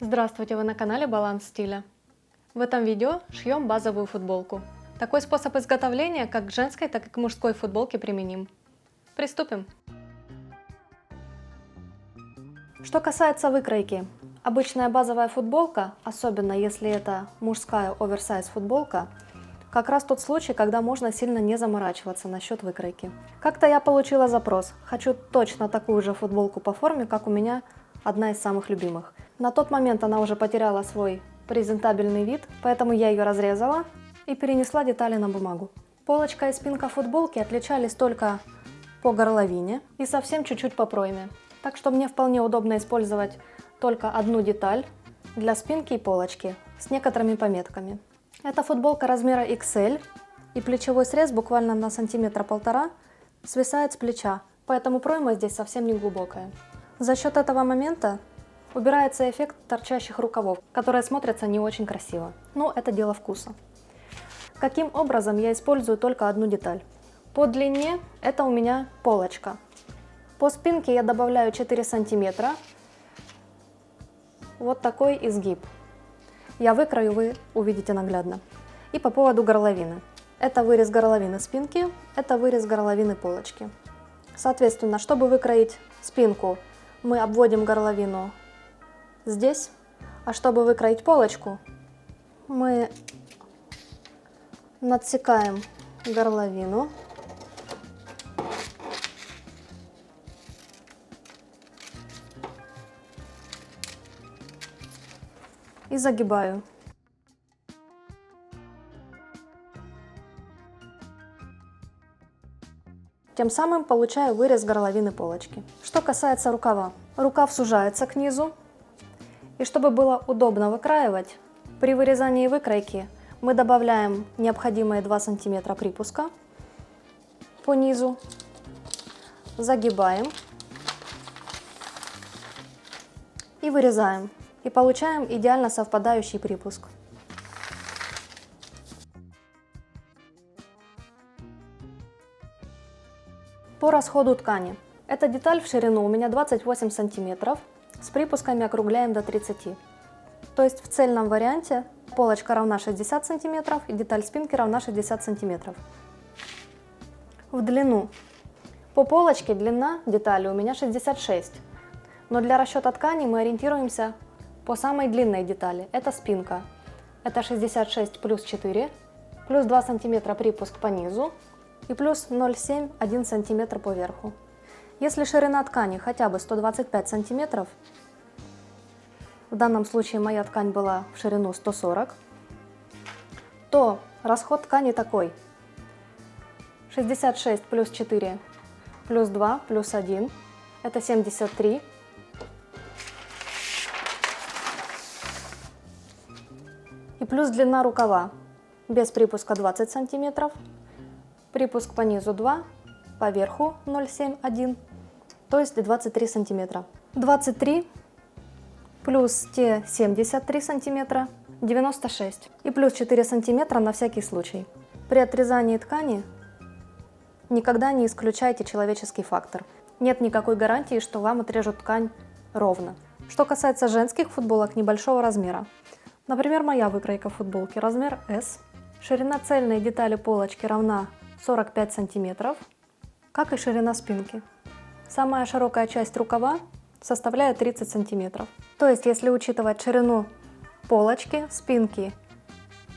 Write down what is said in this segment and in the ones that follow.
Здравствуйте, вы на канале Баланс стиля. В этом видео шьем базовую футболку. Такой способ изготовления как к женской, так и к мужской футболке применим. Приступим. Что касается выкройки, обычная базовая футболка, особенно если это мужская оверсайз футболка, как раз тот случай, когда можно сильно не заморачиваться насчет выкройки. Как-то я получила запрос, хочу точно такую же футболку по форме, как у меня одна из самых любимых. На тот момент она уже потеряла свой презентабельный вид, поэтому я ее разрезала и перенесла детали на бумагу. Полочка и спинка футболки отличались только по горловине и совсем чуть-чуть по пройме. Так что мне вполне удобно использовать только одну деталь для спинки и полочки с некоторыми пометками. Эта футболка размера XL и плечевой срез буквально на сантиметра полтора свисает с плеча, поэтому пройма здесь совсем не глубокая. За счет этого момента убирается эффект торчащих рукавов, которые смотрятся не очень красиво. Но это дело вкуса. Каким образом я использую только одну деталь? По длине это у меня полочка. По спинке я добавляю 4 сантиметра. Вот такой изгиб. Я выкрою, вы увидите наглядно. И по поводу горловины. Это вырез горловины спинки, это вырез горловины полочки. Соответственно, чтобы выкроить спинку, мы обводим горловину здесь, а чтобы выкроить полочку, мы надсекаем горловину и загибаю. Тем самым получаю вырез горловины полочки. Что касается рукава. Рукав сужается к низу. И чтобы было удобно выкраивать, при вырезании выкройки мы добавляем необходимые 2 см припуска по низу, загибаем и вырезаем. И получаем идеально совпадающий припуск. По расходу ткани. Эта деталь в ширину у меня 28 сантиметров. С припусками округляем до 30. То есть в цельном варианте полочка равна 60 сантиметров и деталь спинки равна 60 сантиметров. В длину. По полочке длина детали у меня 66. Но для расчета ткани мы ориентируемся по самой длинной детали. Это спинка. Это 66 плюс 4, плюс 2 сантиметра припуск по низу и плюс 0,7-1 сантиметр по верху. Если ширина ткани хотя бы 125 сантиметров, в данном случае моя ткань была в ширину 140, то расход ткани такой: 66 плюс 4 плюс 2 плюс 1 это 73. И плюс длина рукава без припуска 20 сантиметров, припуск по низу 2, по верху 0,7-1, то есть 23 сантиметра. 23 плюс те 73 сантиметра, 96. И плюс 4 сантиметра на всякий случай. При отрезании ткани никогда не исключайте человеческий фактор. Нет никакой гарантии, что вам отрежут ткань ровно. Что касается женских футболок небольшого размера. Например, моя выкройка футболки размер S. Ширина цельной детали полочки равна 45 сантиметров, как и ширина спинки. Самая широкая часть рукава составляет 30 сантиметров. То есть, если учитывать ширину полочки, спинки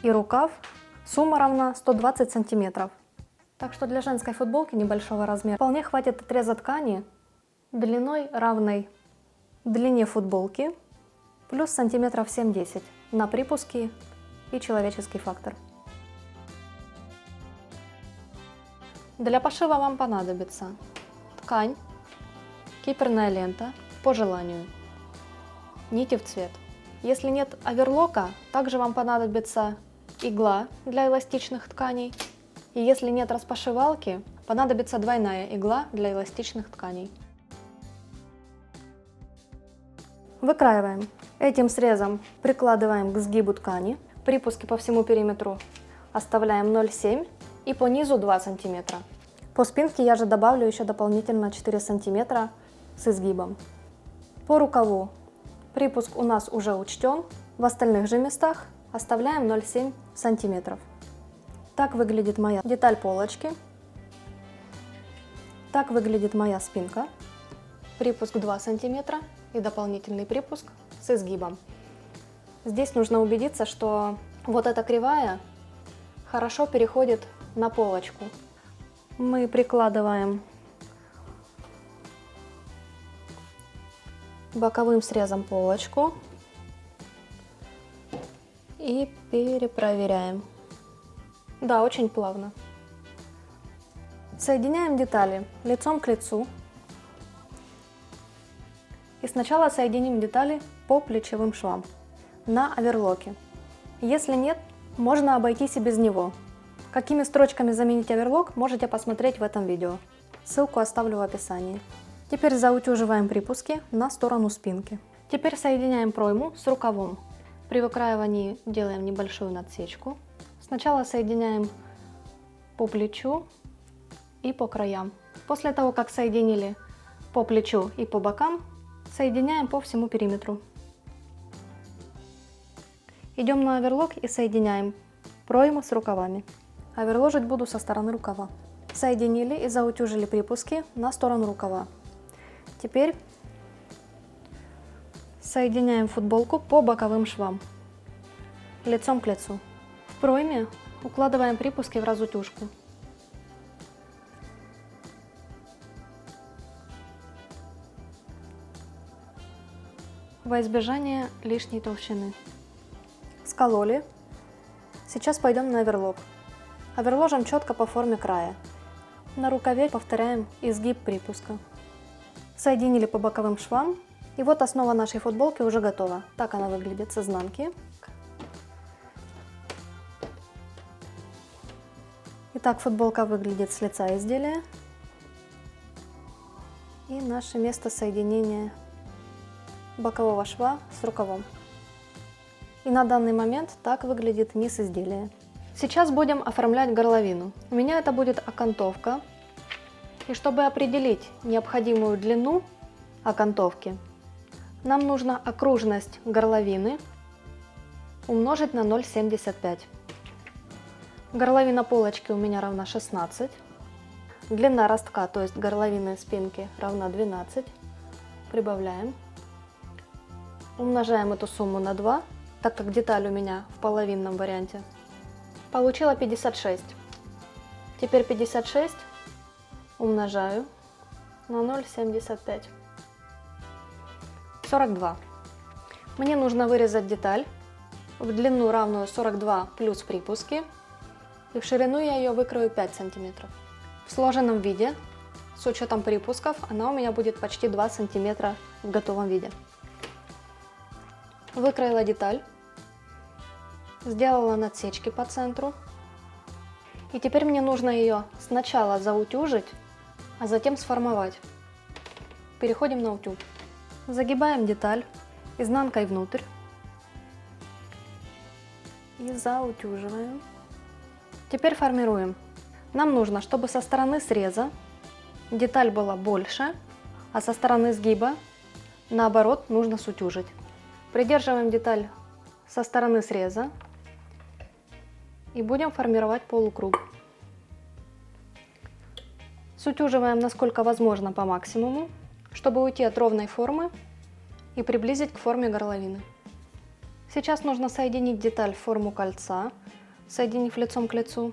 и рукав, сумма равна 120 сантиметров. Так что для женской футболки небольшого размера вполне хватит отреза ткани длиной равной длине футболки плюс сантиметров 7-10 на припуски и человеческий фактор. Для пошива вам понадобится ткань, киперная лента по желанию, нити в цвет. Если нет оверлока, также вам понадобится игла для эластичных тканей. И если нет распашивалки, понадобится двойная игла для эластичных тканей. Выкраиваем. Этим срезом прикладываем к сгибу ткани. Припуски по всему периметру оставляем 0,7 и по низу 2 сантиметра. По спинке я же добавлю еще дополнительно 4 сантиметра с изгибом. По рукаву Припуск у нас уже учтен. В остальных же местах оставляем 0,7 сантиметров. Так выглядит моя деталь полочки. Так выглядит моя спинка. Припуск 2 сантиметра и дополнительный припуск с изгибом. Здесь нужно убедиться, что вот эта кривая хорошо переходит на полочку. Мы прикладываем боковым срезом полочку и перепроверяем. Да, очень плавно. Соединяем детали лицом к лицу. И сначала соединим детали по плечевым швам на оверлоке. Если нет, можно обойтись и без него. Какими строчками заменить оверлок, можете посмотреть в этом видео. Ссылку оставлю в описании. Теперь заутюживаем припуски на сторону спинки. Теперь соединяем пройму с рукавом. При выкраивании делаем небольшую надсечку. Сначала соединяем по плечу и по краям. После того, как соединили по плечу и по бокам, соединяем по всему периметру. Идем на оверлок и соединяем пройму с рукавами. Оверложить буду со стороны рукава. Соединили и заутюжили припуски на сторону рукава. Теперь соединяем футболку по боковым швам, лицом к лицу. В пройме укладываем припуски в разутюжку. Во избежание лишней толщины. Скололи. Сейчас пойдем на оверлок. Оверложим четко по форме края. На рукаве повторяем изгиб припуска. Соединили по боковым швам. И вот основа нашей футболки уже готова. Так она выглядит с изнанки. Итак, футболка выглядит с лица изделия. И наше место соединения бокового шва с рукавом. И на данный момент так выглядит низ изделия. Сейчас будем оформлять горловину. У меня это будет окантовка. И чтобы определить необходимую длину окантовки, нам нужно окружность горловины умножить на 0,75. Горловина полочки у меня равна 16. Длина ростка, то есть горловины спинки, равна 12. Прибавляем. Умножаем эту сумму на 2, так как деталь у меня в половинном варианте. Получила 56. Теперь 56 умножаю на 0,75. 42. Мне нужно вырезать деталь в длину, равную 42 плюс припуски. И в ширину я ее выкрою 5 сантиметров. В сложенном виде, с учетом припусков, она у меня будет почти 2 сантиметра в готовом виде. Выкроила деталь. Сделала надсечки по центру. И теперь мне нужно ее сначала заутюжить, а затем сформовать. Переходим на утюг. Загибаем деталь изнанкой внутрь и заутюживаем. Теперь формируем. Нам нужно, чтобы со стороны среза деталь была больше, а со стороны сгиба, наоборот, нужно сутюжить. Придерживаем деталь со стороны среза и будем формировать полукруг. Сутюживаем насколько возможно по максимуму, чтобы уйти от ровной формы и приблизить к форме горловины. Сейчас нужно соединить деталь в форму кольца, соединив лицом к лицу.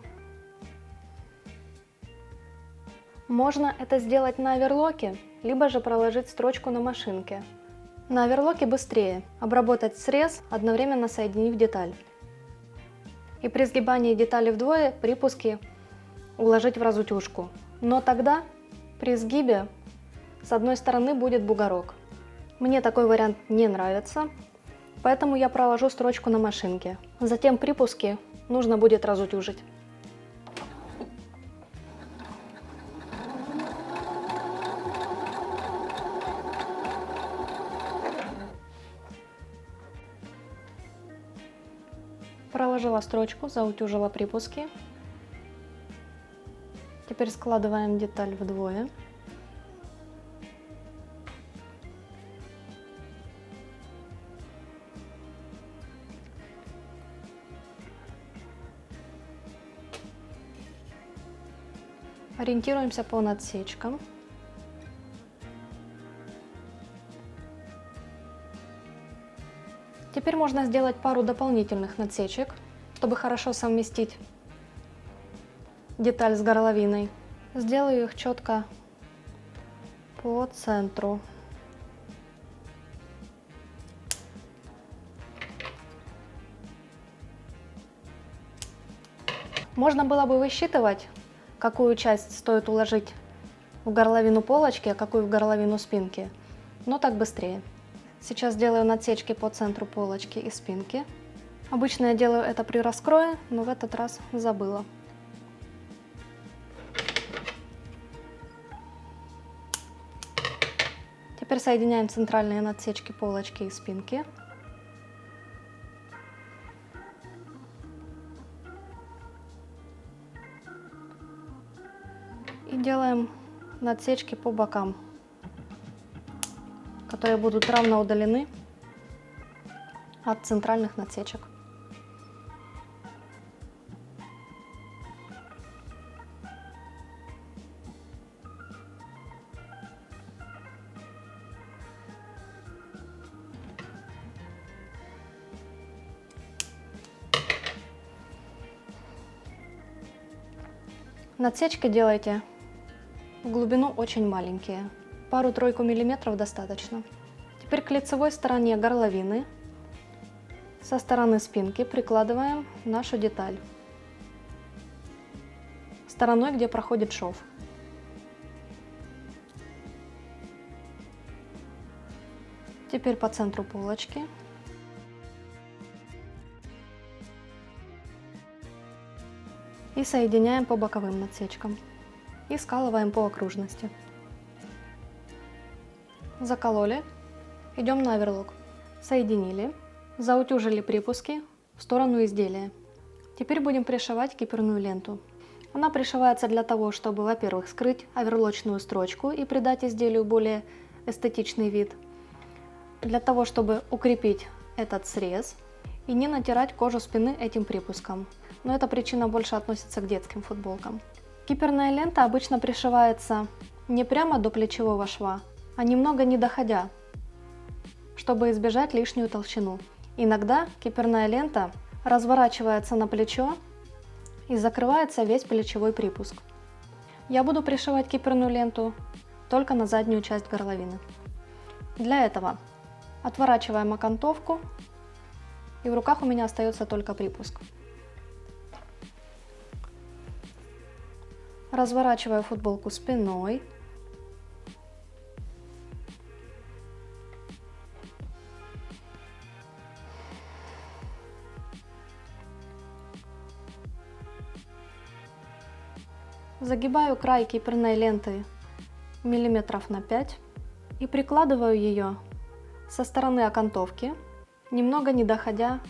Можно это сделать на оверлоке, либо же проложить строчку на машинке. На оверлоке быстрее обработать срез, одновременно соединив деталь. И при сгибании детали вдвое припуски уложить в разутюжку. Но тогда при сгибе с одной стороны будет бугорок. Мне такой вариант не нравится, поэтому я проложу строчку на машинке. Затем припуски нужно будет разутюжить. Проложила строчку, заутюжила припуски. Теперь складываем деталь вдвое. Ориентируемся по надсечкам. Теперь можно сделать пару дополнительных надсечек, чтобы хорошо совместить деталь с горловиной. Сделаю их четко по центру. Можно было бы высчитывать, какую часть стоит уложить в горловину полочки, а какую в горловину спинки, но так быстрее. Сейчас делаю надсечки по центру полочки и спинки. Обычно я делаю это при раскрое, но в этот раз забыла. Теперь соединяем центральные надсечки полочки и спинки. И делаем надсечки по бокам, которые будут равно удалены от центральных надсечек. Надсечки делайте в глубину очень маленькие, пару-тройку миллиметров достаточно. Теперь к лицевой стороне горловины со стороны спинки прикладываем нашу деталь стороной, где проходит шов. Теперь по центру полочки. И соединяем по боковым надсечкам. И скалываем по окружности. Закололи. Идем на оверлок. Соединили. Заутюжили припуски в сторону изделия. Теперь будем пришивать киперную ленту. Она пришивается для того, чтобы, во-первых, скрыть оверлочную строчку и придать изделию более эстетичный вид. Для того, чтобы укрепить этот срез и не натирать кожу спины этим припуском. Но эта причина больше относится к детским футболкам. Киперная лента обычно пришивается не прямо до плечевого шва, а немного не доходя, чтобы избежать лишнюю толщину. Иногда киперная лента разворачивается на плечо и закрывается весь плечевой припуск. Я буду пришивать киперную ленту только на заднюю часть горловины. Для этого отворачиваем окантовку, и в руках у меня остается только припуск. Разворачиваю футболку спиной. Загибаю край киперной ленты миллиметров на 5 и прикладываю ее со стороны окантовки, немного не доходя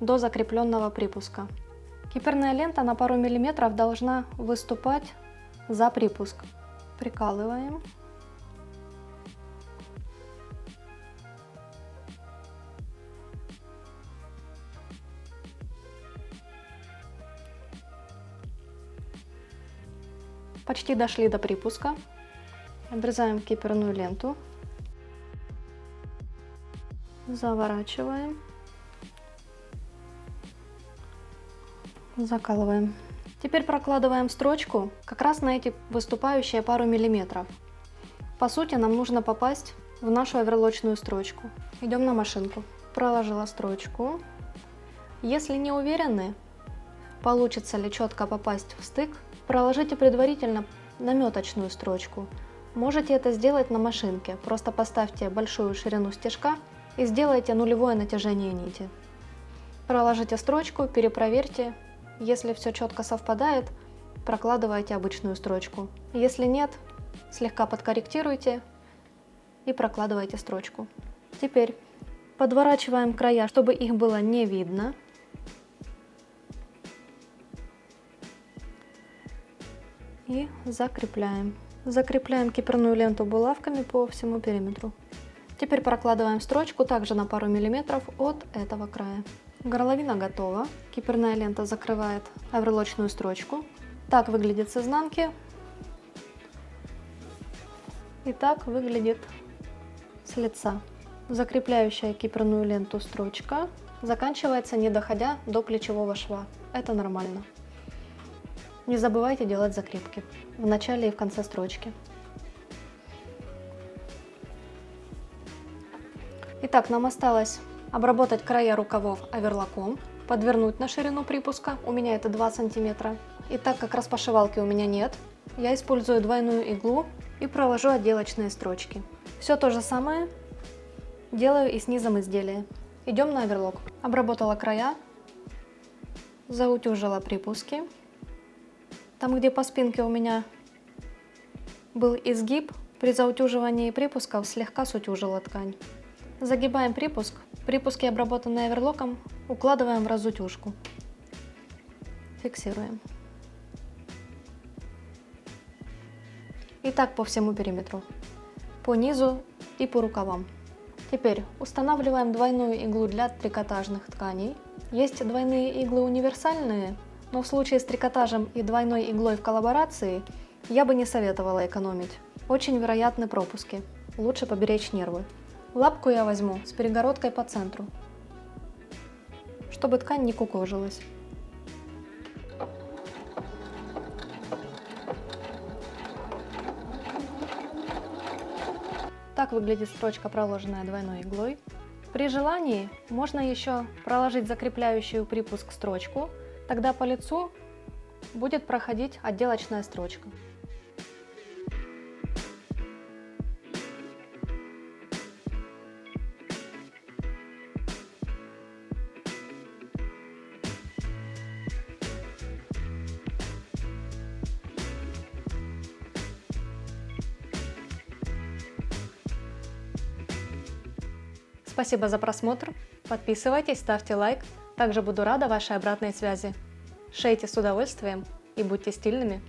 до закрепленного припуска. Киперная лента на пару миллиметров должна выступать за припуск. Прикалываем. Почти дошли до припуска. Обрезаем киперную ленту. Заворачиваем. Закалываем. Теперь прокладываем строчку как раз на эти выступающие пару миллиметров. По сути, нам нужно попасть в нашу оверлочную строчку. Идем на машинку. Проложила строчку. Если не уверены, получится ли четко попасть в стык, проложите предварительно наметочную строчку. Можете это сделать на машинке. Просто поставьте большую ширину стежка и сделайте нулевое натяжение нити. Проложите строчку, перепроверьте. Если все четко совпадает, прокладывайте обычную строчку. Если нет, слегка подкорректируйте и прокладывайте строчку. Теперь подворачиваем края, чтобы их было не видно. И закрепляем. Закрепляем киперную ленту булавками по всему периметру. Теперь прокладываем строчку также на пару миллиметров от этого края. Горловина готова. Киперная лента закрывает оверлочную строчку. Так выглядит с изнанки. И так выглядит с лица. Закрепляющая кипрную ленту строчка заканчивается, не доходя до плечевого шва. Это нормально. Не забывайте делать закрепки в начале и в конце строчки. Итак, нам осталось обработать края рукавов оверлоком, подвернуть на ширину припуска, у меня это 2 сантиметра. И так как распашивалки у меня нет, я использую двойную иглу и проложу отделочные строчки. Все то же самое делаю и с низом изделия. Идем на оверлок. Обработала края, заутюжила припуски. Там, где по спинке у меня был изгиб, при заутюживании припусков слегка сутюжила ткань. Загибаем припуск. Припуски, обработанные оверлоком, укладываем в разутюжку. Фиксируем. И так по всему периметру. По низу и по рукавам. Теперь устанавливаем двойную иглу для трикотажных тканей. Есть двойные иглы универсальные, но в случае с трикотажем и двойной иглой в коллаборации я бы не советовала экономить. Очень вероятны пропуски. Лучше поберечь нервы. Лапку я возьму с перегородкой по центру, чтобы ткань не кукожилась. Так выглядит строчка, проложенная двойной иглой. При желании можно еще проложить закрепляющую припуск строчку, тогда по лицу будет проходить отделочная строчка. Спасибо за просмотр, подписывайтесь, ставьте лайк, также буду рада вашей обратной связи. Шейте с удовольствием и будьте стильными!